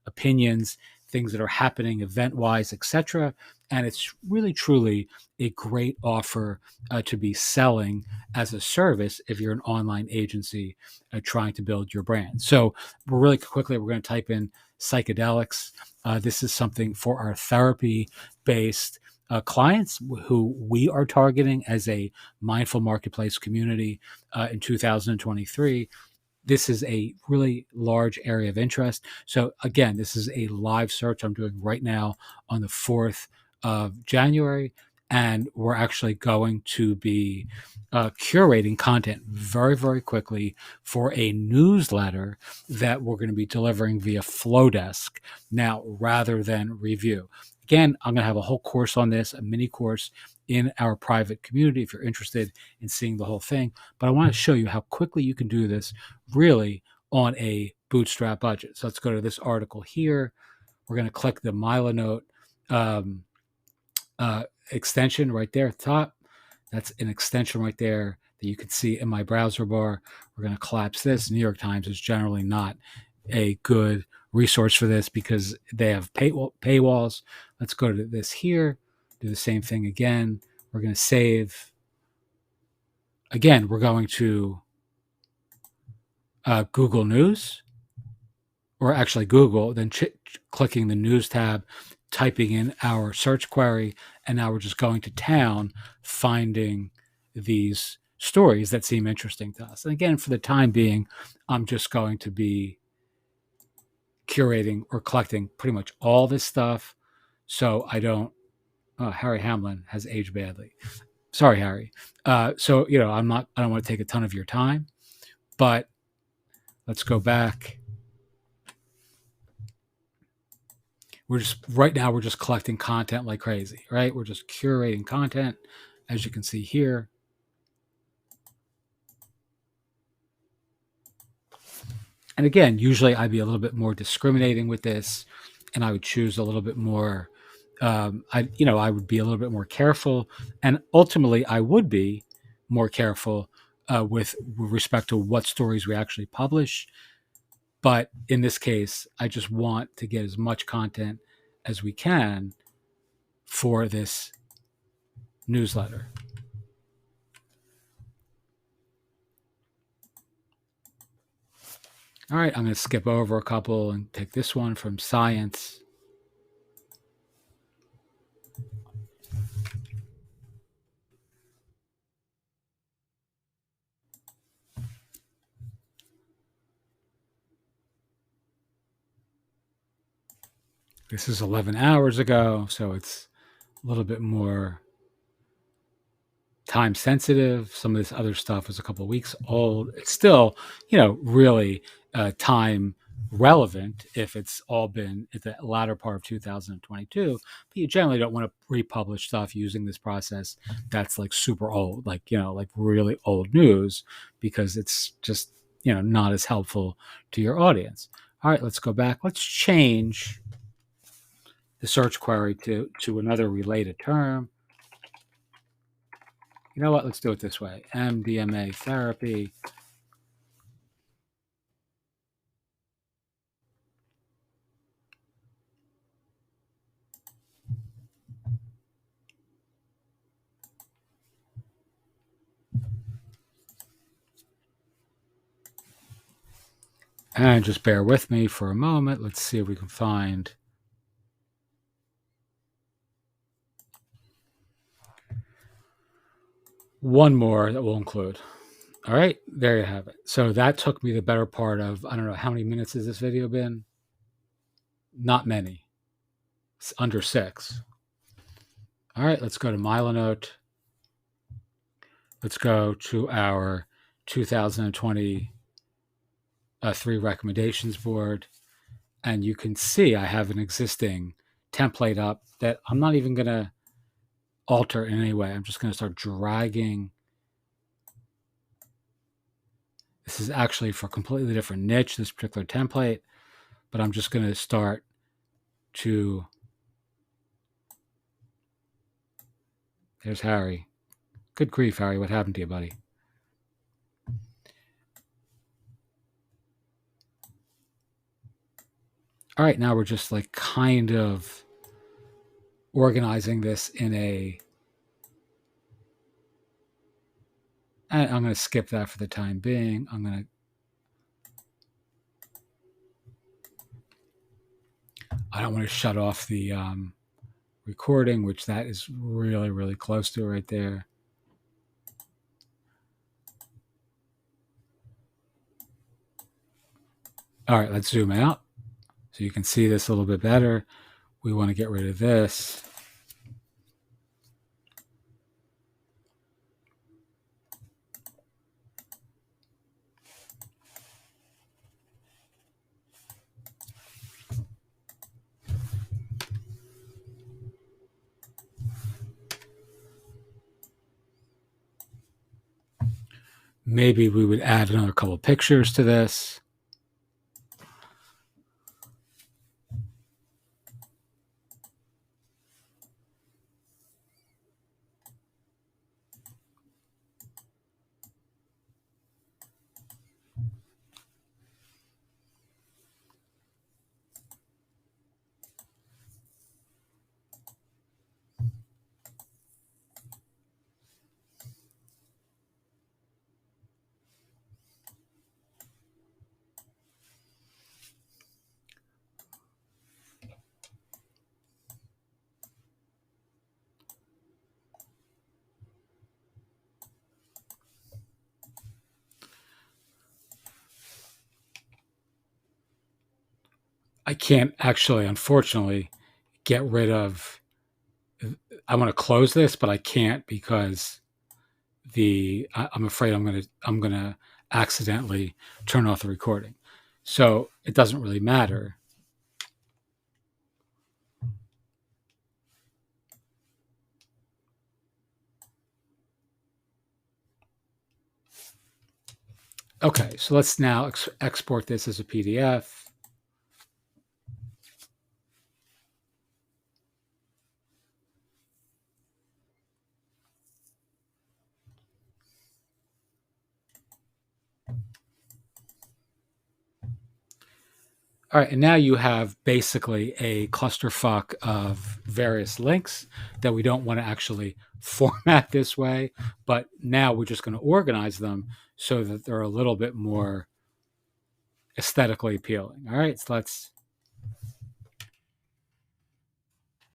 opinions, things that are happening event-wise, etc. And it's really, truly a great offer to be selling as a service if you're an online agency trying to build your brand. So, really quickly, we're going to type in psychedelics. This is something for our therapy-based clients who we are targeting as a mindful marketplace community in 2023. This is a really large area of interest. So again, this is a live search I'm doing right now on the 4th of January. And we're actually going to be curating content very, very quickly for a newsletter that we're going to be delivering via Flowdesk now rather than Review. Again, I'm going to have a whole course on this, a mini course in our private community if you're interested in seeing the whole thing. But I want to show you how quickly you can do this really on a bootstrap budget. So let's go to this article here. We're going to click the Milanote extension right there at the top. That's an extension right there that you can see in my browser bar. We're going to collapse this. New York Times is generally not a good resource for this because they have paywalls. Let's go to this here, do the same thing again. We're going to save. Again, we're going to Google News, or actually Google, then clicking the News tab, typing in our search query, and now we're just going to town, finding these stories that seem interesting to us. And again, for the time being, I'm just going to be curating or collecting pretty much all this stuff so I don't. Harry Hamlin has aged badly. Sorry, Harry. So, I don't want to take a ton of your time, but let's go back. Right now we're just collecting content like crazy, right? We're just curating content, as you can see here. And again, usually I'd be a little bit more discriminating with this, and I would choose a little bit more. I would be a little bit more careful, and ultimately I would be more careful with respect to what stories we actually publish. But in this case, I just want to get as much content as we can for this newsletter. All right, I'm going to skip over a couple and take this one from Science. This is 11 hours ago, so it's a little bit more time sensitive. Some of this other stuff was a couple of weeks old. It's still, really time relevant if it's all been at the latter part of 2022. But you generally don't want to republish stuff using this process that's like super old, like really old news, because it's just not as helpful to your audience. All right, let's go back. Let's change the search query to another related term. You know what? Let's do it this way. MDMA therapy. And just bear with me for a moment. Let's see if we can find one more that we'll include. All right, there you have it. So that took me the better part of, I don't know, how many minutes has this video been? Not many. It's under 6. All right, let's go to Milanote. Let's go to our 2023 recommendations board. And you can see I have an existing template up that I'm not even going to alter in any way. I'm just going to start dragging. This is actually for a completely different niche, this particular template, but I'm just going to start to. There's Harry. Good grief, Harry. What happened to you, buddy? All right, now we're just like kind of organizing this in a. I'm going to skip that for the time being. I don't want to shut off the recording, which that is really, really close to right there. All right, let's zoom out so you can see this a little bit better. We want to get rid of this. Maybe we would add another couple of pictures to this. I can't actually, unfortunately, get rid of. I want to close this, but I can't because I'm afraid I'm gonna accidentally turn off the recording. So it doesn't really matter. Okay, so let's now export this as a PDF. All right, and now you have basically a clusterfuck of various links that we don't want to actually format this way, but now we're just going to organize them so that they're a little bit more aesthetically appealing. All right, so let's